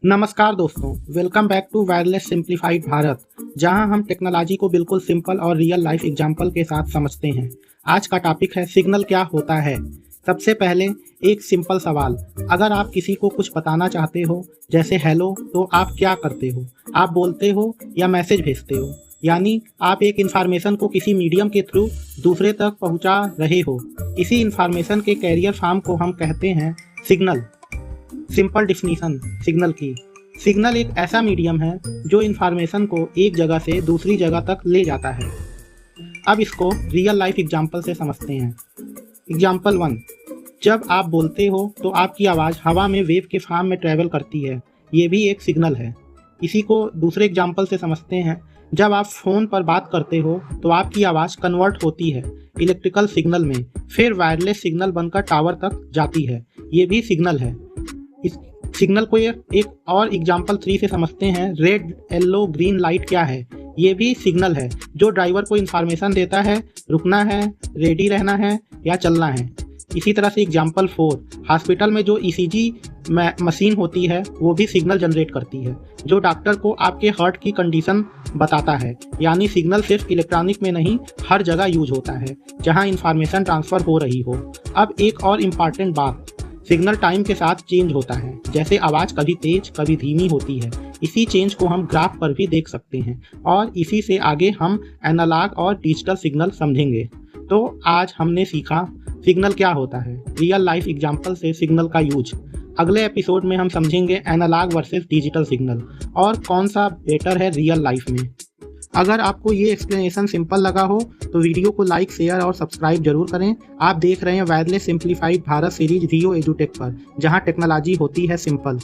नमस्कार दोस्तों, welcome back to wireless simplified Bharat, जहां हम टेक्नोलॉजी को बिल्कुल सिंपल और रियल लाइफ एग्जाम्पल के साथ समझते हैं। आज का टॉपिक है सिग्नल क्या होता है। सबसे पहले एक सिंपल सवाल, अगर आप किसी को कुछ बताना चाहते हो जैसे हेलो, तो आप क्या करते हो? आप बोलते हो या मैसेज भेजते हो? यानी आप एक इंफॉर्मेशन को किसी मीडियम के थ्रू दूसरे तक पहुंचा रहे हो। इसी इंफॉर्मेशन के कैरियर फॉर्म को हम कहते हैं सिग्नल। सिंपल डिफिनीशन सिग्नल की, सिग्नल एक ऐसा मीडियम है जो इन्फॉर्मेशन को एक जगह से दूसरी जगह तक ले जाता है। अब इसको रियल लाइफ एग्जांपल से समझते हैं। एग्जांपल 1, जब आप बोलते हो तो आपकी आवाज़ हवा में वेव के फॉर्म में ट्रैवल करती है, ये भी एक सिग्नल है। इसी को दूसरे एग्जांपल से समझते हैं। जब आप फ़ोन पर बात करते हो तो आपकी आवाज़ कन्वर्ट होती है इलेक्ट्रिकल सिग्नल में, फिर वायरलेस सिग्नल बनकर टावर तक जाती है, ये भी सिग्नल है। इस सिग्नल को एक और एग्जांपल 3 से समझते हैं। रेड येलो ग्रीन लाइट क्या है? ये भी सिग्नल है जो ड्राइवर को इन्फॉर्मेशन देता है, रुकना है, रेडी रहना है या चलना है। इसी तरह से एग्जांपल 4, हॉस्पिटल में जो ईसीजी मशीन होती है वो भी सिग्नल जनरेट करती है जो डॉक्टर को आपके हार्ट की कंडीशन बताता है। यानी सिग्नल सिर्फ इलेक्ट्रॉनिक में नहीं, हर जगह यूज होता है जहां इन्फॉर्मेशन ट्रांसफ़र हो रही हो। अब एक और इम्पॉर्टेंट बात, सिग्नल टाइम के साथ चेंज होता है। जैसे आवाज़ कभी तेज कभी धीमी होती है। इसी चेंज को हम ग्राफ पर भी देख सकते हैं और इसी से आगे हम एनालॉग और डिजिटल सिग्नल समझेंगे। तो आज हमने सीखा सिग्नल क्या होता है, रियल लाइफ एग्जांपल से सिग्नल का यूज। अगले एपिसोड में हम समझेंगे एनालॉग वर्सेस डिजिटल सिग्नल और कौन सा बेटर है रियल लाइफ में। अगर आपको ये एक्सप्लेनेशन सिंपल लगा हो तो वीडियो को लाइक, शेयर और सब्सक्राइब जरूर करें। आप देख रहे हैं वायरलेस सिंप्लीफाइड भारत सीरीज रियो एजुटेक पर, जहां टेक्नोलॉजी होती है सिंपल।